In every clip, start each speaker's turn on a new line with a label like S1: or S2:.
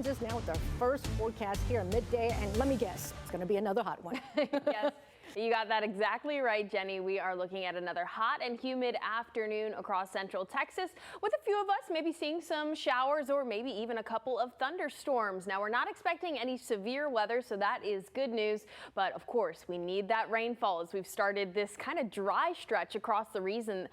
S1: Just now with our first forecast here at midday, and let me guess, it's going to be another hot one.
S2: Yes. You got that exactly right, Jenny. We are looking at another hot and humid afternoon across central Texas, with a few of us maybe seeing some showers or maybe even a couple of thunderstorms. Now, we're not expecting any severe weather, so that is good news. But of course, we need that rainfall as we've started this kind of dry stretch across the region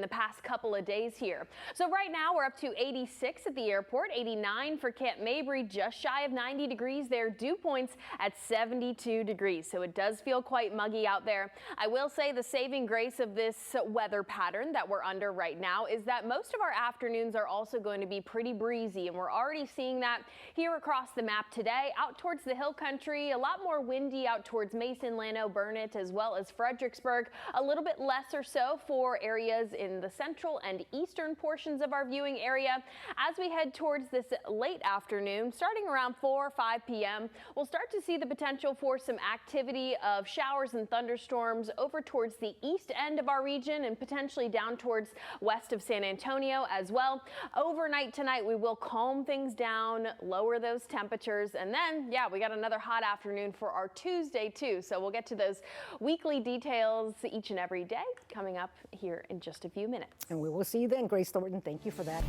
S2: the past couple of days here. So right now we're up to 86 at the airport, 89 for Camp Mabry, just shy of 90 degrees there. Dew points at 72 degrees. So it does feel quite muggy out there. I will say the saving grace of this weather pattern that we're under right now is that most of our afternoons are also going to be pretty breezy, and we're already seeing that here across the map today. Out towards the hill country, a lot more windy out towards Mason, Llano, Burnett, as well as Fredericksburg. A little bit less or so for areas in the central and eastern portions of our viewing area. As we head towards this late afternoon, starting around 4 or 5 p.m., we'll start to see the potential for some activity of showers and thunderstorms over towards the east end of our region and potentially down towards west of San Antonio as well. Overnight tonight, we will calm things down, lower those temperatures, and then, yeah, we got another hot afternoon for our Tuesday too. So we'll get to those weekly details each and every day coming up here in just a few minutes.
S1: And we will see you then, Grace Thornton. Thank you for that.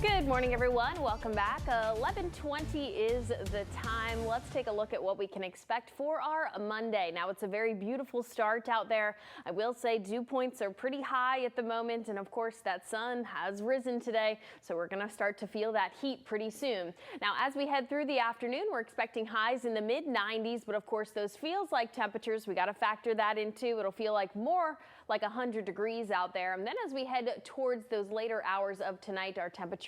S2: Good morning, everyone. Welcome back. 11:20 is the time. Let's take a look at what we can expect for our Monday. Now, it's a very beautiful start out there. I will say dew points are pretty high at the moment, and of course that sun has risen today, so we're going to start to feel that heat pretty soon. Now, as we head through the afternoon, we're expecting highs in the mid-90s, but of course those feels like temperatures, we got to factor that into. It'll feel like more like 100 degrees out there. And then as we head towards those later hours of tonight, our temperatures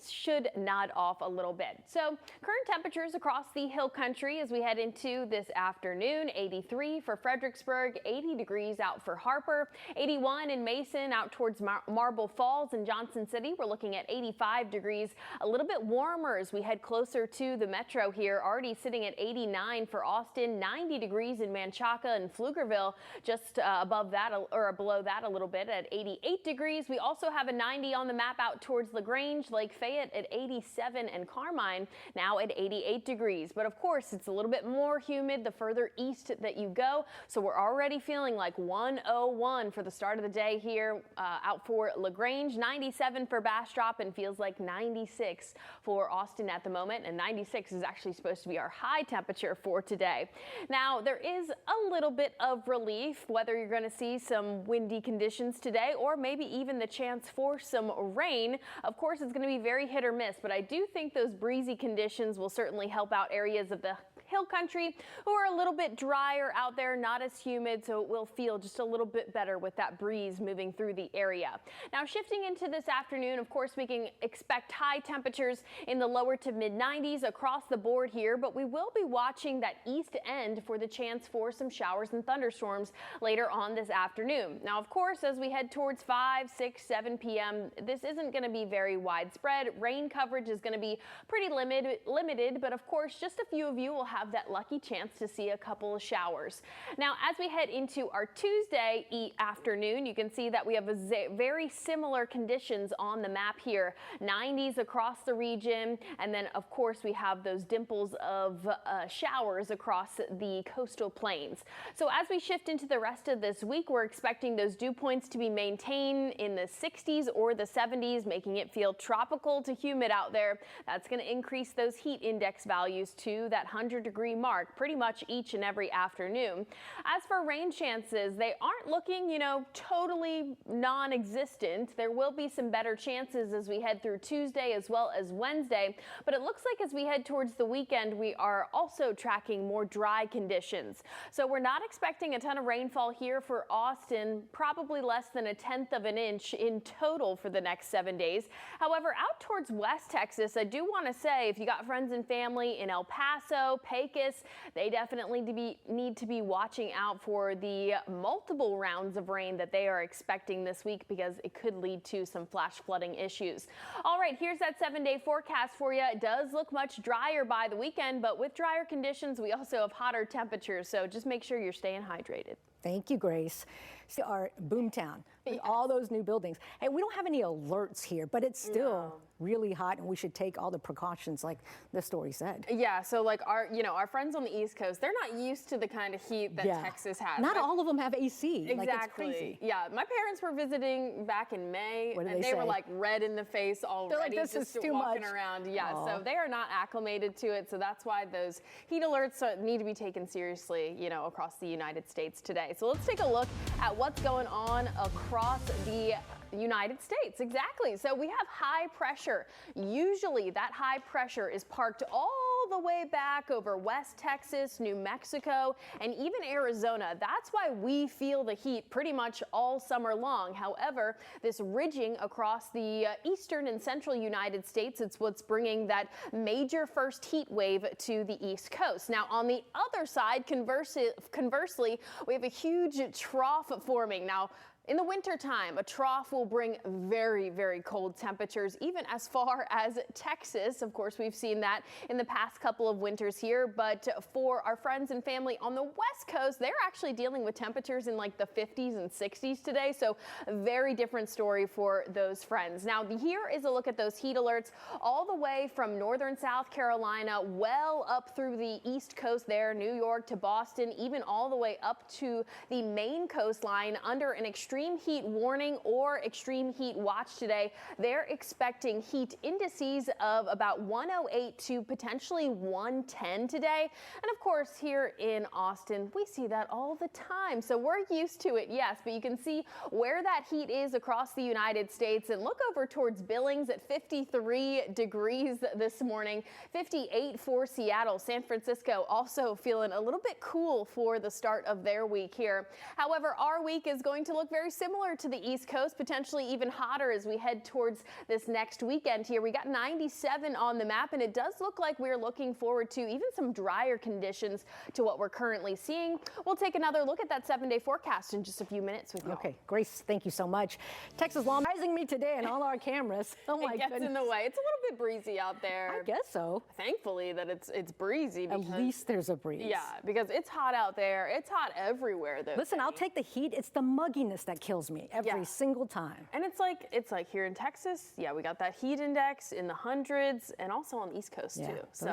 S2: should nod off a little bit. So current temperatures across the hill country as we head into this afternoon: 83 for Fredericksburg, 80 degrees out for Harper, 81 in Mason, out towards Marble Falls and Johnson City. We're looking at 85 degrees, a little bit warmer as we head closer to the metro here, already sitting at 89 for Austin, 90 degrees in Manchaca and Pflugerville, just above that or below that a little bit at 88 degrees. We also have a 90 on the map out towards LaGrange, Lake Fayette at 87, and Carmine now at 88 degrees. But of course, it's a little bit more humid the further east that you go. So we're already feeling like 101 for the start of the day here out for LaGrange, 97 for Bastrop, and feels like 96 for Austin at the moment. And 96 is actually supposed to be our high temperature for today. Now, there is a little bit of relief, whether you're going to see some windy conditions today or maybe even the chance for some rain. Of course, it's going to be very hit or miss, but I do think those breezy conditions will certainly help out areas of the hill country who are a little bit drier out there, not as humid, so it will feel just a little bit better with that breeze moving through the area. Now, shifting into this afternoon, of course, we can expect high temperatures in the lower to mid 90s across the board here, but we will be watching that east end for the chance for some showers and thunderstorms later on this afternoon. Now, of course, as we head towards 5, 6, 7 p.m., this isn't going to be very widespread. Rain coverage is going to be pretty limited, but of course, just a few of you will have that lucky chance to see a couple of showers. Now, as we head into our Tuesday afternoon, you can see that we have very similar conditions on the map here. 90s across the region, and then of course we have those dimples of showers across the coastal plains. So as we shift into the rest of this week, we're expecting those dew points to be maintained in the 60s or the 70s, making it feel tropical to humid out there. That's going to increase those heat index values to that 100-degree mark pretty much each and every afternoon. As for rain chances, they aren't looking, totally non-existent. There will be some better chances as we head through Tuesday as well as Wednesday, but it looks like as we head towards the weekend, we are also tracking more dry conditions. So we're not expecting a ton of rainfall here for Austin, probably less than 1/10 of an inch in total for the next 7 days. However, out towards West Texas, I do want to say if you got friends and family in El Paso, Pecos, they definitely need to be watching out for the multiple rounds of rain that they are expecting this week, because it could lead to some flash flooding issues. All right, here's that 7-day forecast for you. It does look much drier by the weekend, but with drier conditions, we also have hotter temperatures, so just make sure you're staying hydrated.
S1: Thank you, Grace. See, our boomtown with all those new buildings. Hey, we don't have any alerts here, but it's still really hot, and we should take all the precautions like the story said.
S2: Yeah, so like our friends on the East Coast, they're not used to the kind of heat that Texas has.
S1: Not all of them have AC.
S2: Exactly.
S1: Like, it's crazy.
S2: Yeah, my parents were visiting back in May, and they were like red in the face already,
S1: like, this
S2: just
S1: is too
S2: walking
S1: much.
S2: around. Yeah, so they are not acclimated to it. So that's why those heat alerts need to be taken seriously, across the United States today. So let's take a look at what's going on across the United States. Exactly. So we have high pressure. Usually that high pressure is parked all the way back over West Texas, New Mexico, and even Arizona. That's why we feel the heat pretty much all summer long. However, this ridging across the eastern and central United States, it's what's bringing that major first heat wave to the East Coast. Now, on the other side, conversely, we have a huge trough forming. Now, in the wintertime, a trough will bring very, very cold temperatures, even as far as Texas. Of course, we've seen that in the past couple of winters here. But for our friends and family on the West Coast, they're actually dealing with temperatures in like the 50s and 60s today. So very different story for those friends. Now, here is a look at those heat alerts all the way from northern South Carolina, well up through the East Coast there, New York to Boston, even all the way up to the Maine coastline under an extreme heat warning or extreme heat watch today. They're expecting heat indices of about 108 to potentially 110 today. And of course, here in Austin, we see that all the time. So we're used to it, yes, but you can see where that heat is across the United States. And look over towards Billings at 53 degrees this morning, 58 for Seattle. San Francisco also feeling a little bit cool for the start of their week here. However, our week is going to look very similar to the East Coast, potentially even hotter as we head towards this next weekend here. We got 97 on the map, and it does look like we're looking forward to even some drier conditions to what we're currently seeing. We'll take another look at that 7-day forecast in just a few minutes with you.
S1: Okay, Grace, thank you so much. Texas law rising me today on all our cameras. Oh my goodness.
S2: It gets in the way. It's a little bit breezy out there.
S1: I guess so.
S2: Thankfully that it's breezy.
S1: At least there's a breeze.
S2: Yeah, because it's hot out there. It's hot everywhere though.
S1: Listen, I'll take the heat. It's the mugginess that kills me every single time.
S2: And it's like here in Texas, we got that heat index in the hundreds, and also on the East Coast too.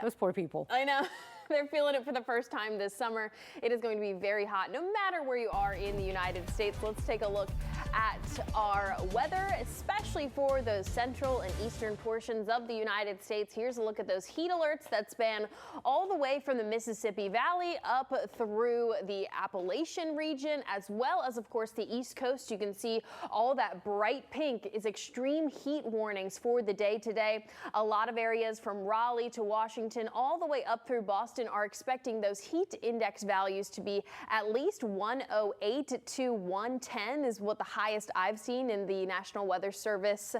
S1: Those poor people.
S2: I know. They're feeling it for the first time this summer. It is going to be very hot no matter where you are in the United States. Let's take a look at our weather, especially for those central and eastern portions of the United States. Here's a look at those heat alerts that span all the way from the Mississippi Valley up through the Appalachian region, as well as, of course, the East Coast. You can see all that bright pink is extreme heat warnings for the day today. A lot of areas from Raleigh to Washington all the way up through Boston are expecting those heat index values to be at least 108 to 110 is what the highest I've seen in the National Weather Service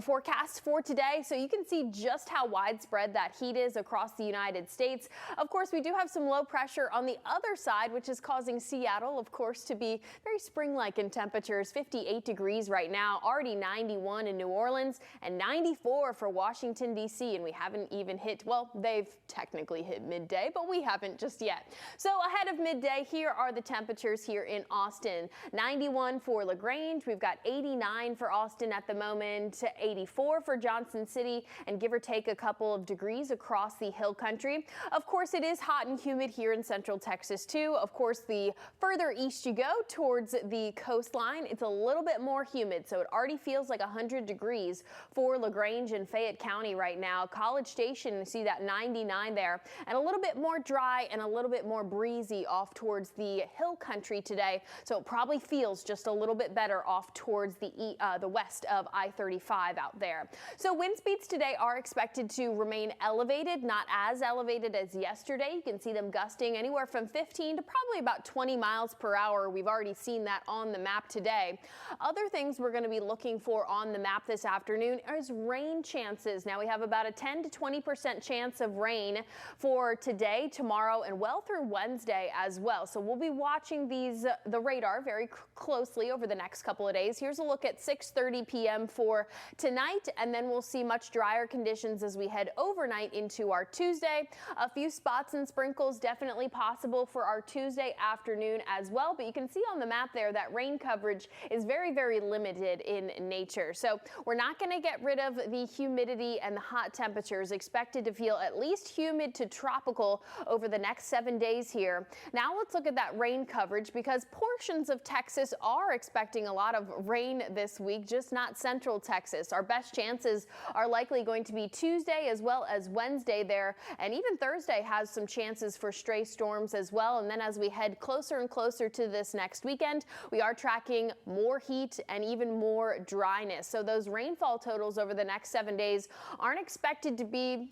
S2: forecast for today. So you can see just how widespread that heat is across the United States. Of course, we do have some low pressure on the other side, which is causing Seattle, of course, to be very spring-like in temperatures. 58 degrees right now, already 91 in New Orleans and 94 for Washington, D.C. And we haven't even hit, well, they've technically hit midday, but we haven't just yet. So ahead of midday, here are the temperatures here in Austin. 91 for LaGrange. We've got 89 for Austin at the moment, 84 for Johnson City, and give or take a couple of degrees across the hill country. Of course, it is hot and humid here in central Texas too. Of course, the further east you go towards the coastline, it's a little bit more humid. So it already feels like 100 degrees for LaGrange and Fayette County right now. College Station, you see that 99 there, and a little bit more dry and a little bit more breezy off towards the hill country today. So it probably feels just a little bit better off towards the west of I-35 out there. So wind speeds today are expected to remain elevated, not as elevated as yesterday. You can see them gusting anywhere from 15 to probably about 20 miles per hour. We've already seen that on the map today. Other things we're going to be looking for on the map this afternoon is rain chances. Now we have about a 10 to 20% chance of rain for for today, tomorrow, and well through Wednesday as well. So we'll be watching the radar very closely over the next couple of days. Here's a look at 6:30 p.m. for tonight, and then we'll see much drier conditions as we head overnight into our Tuesday. A few spots and sprinkles definitely possible for our Tuesday afternoon as well, but you can see on the map there that rain coverage is very, very limited in nature. So we're not going to get rid of the humidity and the hot temperatures. Expected to feel at least humid to tropical over the next 7 days here. Now let's look at that rain coverage, because portions of Texas are expecting a lot of rain this week, just not central Texas. Our best chances are likely going to be Tuesday as well as Wednesday there, and even Thursday has some chances for stray storms as well. And then as we head closer and closer to this next weekend, we are tracking more heat and even more dryness. So those rainfall totals over the next 7 days aren't expected to be,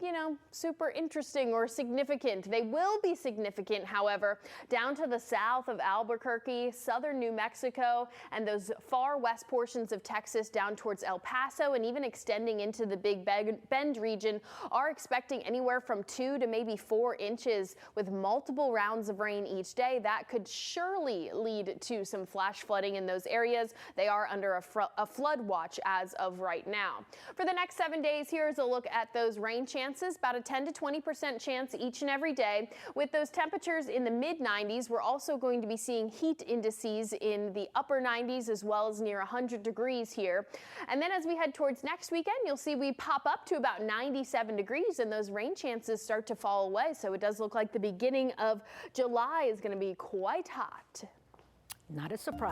S2: super interesting or significant. They will be significant, however, down to the south of Albuquerque, southern New Mexico, and those far west portions of Texas down towards El Paso, and even extending into the Big Bend region are expecting anywhere from 2 to maybe 4 inches with multiple rounds of rain each day. That could surely lead to some flash flooding in those areas. They are under a flood watch as of right now. For the next 7 days, here's a look at those rain chances. About a 10 to 20% chance each and every day. With those temperatures in the mid 90s, we're also going to be seeing heat indices in the upper 90s as well as near 100 degrees here. And then as we head towards next weekend, you'll see we pop up to about 97 degrees and those rain chances start to fall away. So it does look like the beginning of July is going to be quite hot.
S1: Not a surprise.